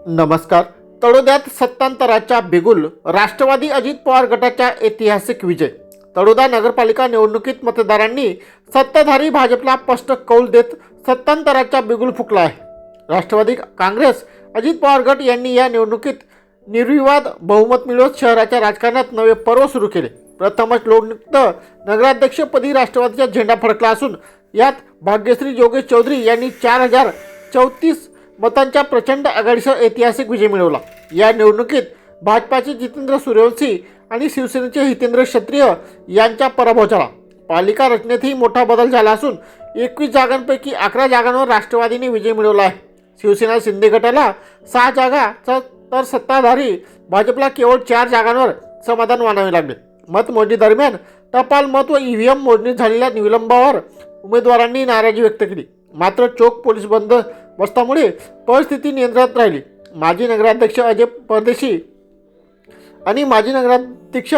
नमस्कार. तळोद्यात सत्तांतराच्या बिगुल, राष्ट्रवादी अजित पवार गटाचा ऐतिहासिक विजय. तळोदा नगरपालिका निवडणुकीत मतदारांनी सत्ताधारी भाजपला स्पष्ट कौल देत सत्तांतराचा बिगुल फुंकला आहे. राष्ट्रवादी काँग्रेस अजित पवार गट यांनी या निवडणुकीत निर्विवाद बहुमत मिळवत शहराच्या राजकारणात नवे पर्व सुरू केले. प्रथमच लोकनियुक्त नगराध्यक्षपदी राष्ट्रवादीचा झेंडा फडकला असून यात भाग्यश्री योगेश चौधरी यांनी 4034 मतांच्या प्रचंड आघाडीसह ऐतिहासिक विजय मिळवला. या निवडणुकीत भाजपाचे जितेंद्र सूर्यवंशी आणि शिवसेनेचे हितेंद्र क्षत्रिय यांचा पराभव झाला. पालिका रचनेतही मोठा बदल झाला असून 21 जागांपैकी 11 जागांवर राष्ट्रवादीने विजय मिळवला आहे. शिवसेना शिंदे गटाला 6 जागा तर सत्ताधारी भाजपला केवळ 4 जागांवर समाधान मानावे लागले. मतमोजणी दरम्यान टपाल मत व ईव्हीएम मोजणी झालेल्या विलंबावर उमेदवारांनी नाराजी व्यक्त केली. मात्र चोख पोलीस बंदोबस्तामुळे परिस्थिती नियंत्रणात राहिली. माजी नगराध्यक्ष अजय परदेशी आणि माजी नगराध्यक्ष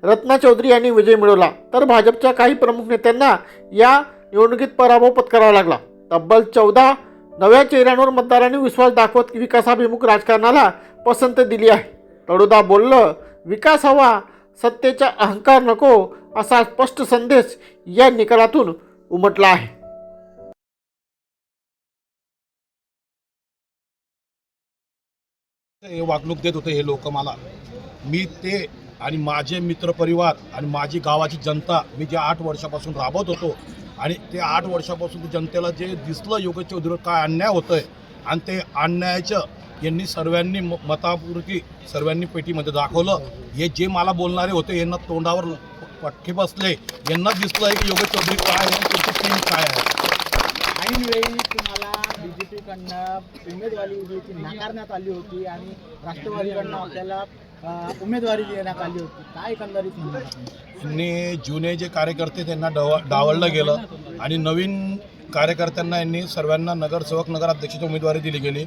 रत्ना चौधरी यांनी विजय मिळवला, तर भाजपच्या काही प्रमुख नेत्यांना या निवडणुकीत पराभव पत्करावा लागला. तब्बल 14 नव्या चेहऱ्यांवर मतदारांनी विश्वास दाखवत विकासाभिमुख राजकारणाला पसंती दिली आहे. तळोदा बोललं, विकास हवा, सत्तेचा अहंकार नको, असा स्पष्ट संदेश या निकालातून उमटला आहे. हे वागणूक देत होते हे लोक मला. मी ते आणि माझे मित्रपरिवार आणि माझी गावाची जनता मी जे 8 वर्षापासून राबवत होतो आणि ते 8 वर्षापासून जनतेला जे दिसलं योगेश चौधरीवर काय अन्याय होतोय आणि ते अन्यायाचं यांनी सर्वांनी मतापुरती सर्वांनी पेटीमध्ये दाखवलं. हे जे मला बोलणारे होते यांना तोंडावर पटके बसले. यांना दिसलं आहे की योगेश चौधरी काय आहे, त्यांची टीम काय आहे. ऐनवेळी तुम्हाला बीजेपीकडनं उमेदवारी नाकारण्यात आली होती आणि राष्ट्रवादीकडनं आपल्याला उमेदवारी देण्यात आली होती. काय एकंदरीत म्हणणार? यांनी जुने जे कार्यकर्ते त्यांना डावललं गेलं आणि नवीन कार्यकर्त्यांना यांनी सर्वांना नगरसेवक नगराध्यक्षाची उमेदवारी दिली गेली.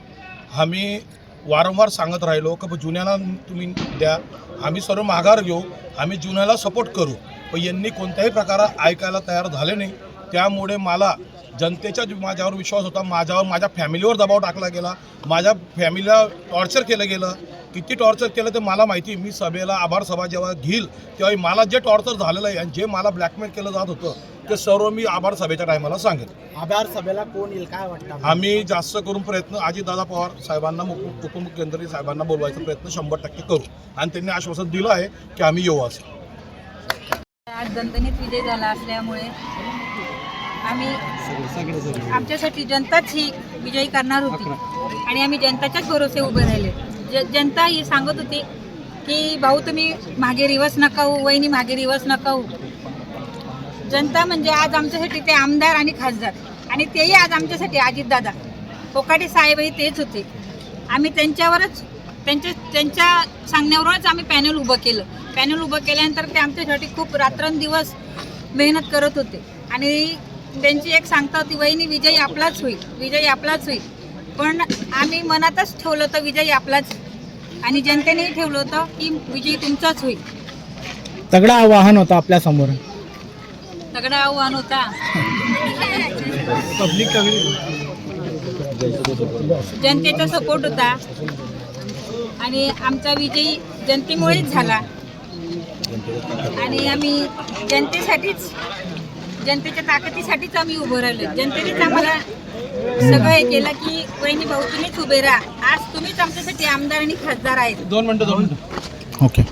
आम्ही वारंवार सांगत राहिलो की जुन्याला तुम्ही द्या, आम्ही सर्व माघार घेऊ, आम्ही जुन्याला सपोर्ट करू. पण यांनी कोणत्याही प्रकारात ऐकायला तयार झाले नाही. त्यामुळे मला जनतेचा माझ्यावर विश्वास होता, माझ्या फॅमिलीवर दबाव टाकला गेला, माझ्या फॅमिलीला टॉर्चर केलं गेलं. किती टॉर्चर केलं ते मला माहिती. मी सभेला आभार सभा जेव्हा घेईल तेव्हा मला जे टॉर्चर झालेलं आहे आणि जे मला ब्लॅकमेल केलं जात होतं ते सर्व मी आभार सभेच्या टायमाला सांगेन. आभार सभेला कोण येईल काय वाटतं? आम्ही जास्त करून प्रयत्न अजितदादा पवार साहेबांना उपमुख्यमंत्री साहेबांना बोलवायचा प्रयत्न 100% करू आणि त्यांनी आश्वासन दिलं आहे की आम्ही येऊ. असं आज दणदणीत विजय झाला असल्यामुळे आम्ही आमच्यासाठी जनताच ही विजयी करणार होती आणि आम्ही जनताच्याच भरोसे उभे राहिले. जनता ही सांगत होती की भाऊ तुम्ही मागे रिवर्स नका होऊ, वहिनी मागे रिवर्स नका होऊ. जनता म्हणजे आज आमच्यासाठी ते आमदार आणि खासदार आणि तेही आज आमच्यासाठी अजितदादा कोकाटे साहेबही तेच होते. आम्ही त्यांच्यावरच त्यांच्या सांगण्यावरूनच आम्ही पॅनल उभं केलं. पॅनल उभं केल्यानंतर ते आमच्यासाठी खूप रात्रंदिवस मेहनत करत होते आणि त्यांची एक सांगता होती, वहिनी विजयी आपलाच होईल, विजयी आपलाच होईल. पण आम्ही मनातच ठेवलं होतं विजयी आपलाच आणि जनतेनेही ठेवलं होतं की विजयी तुमचाच होईल. तगडा आव्हान होतं आपल्या समोर. तगडा आव्हान होता. जनतेचा सपोर्ट होता आणि आमचा विजयी जनतेमुळेच झाला आणि आम्ही जनतेच्या ताकदीसाठीच आम्ही उभं राहिलो. जनतेनेच आम्हाला सगळं हे केलं की वहिनी भाऊ तुम्हीच उभे राहा, आज तुम्हीच आमच्यासाठी आमदार आणि खासदार आहेत. 2 मिनिटं. ओके.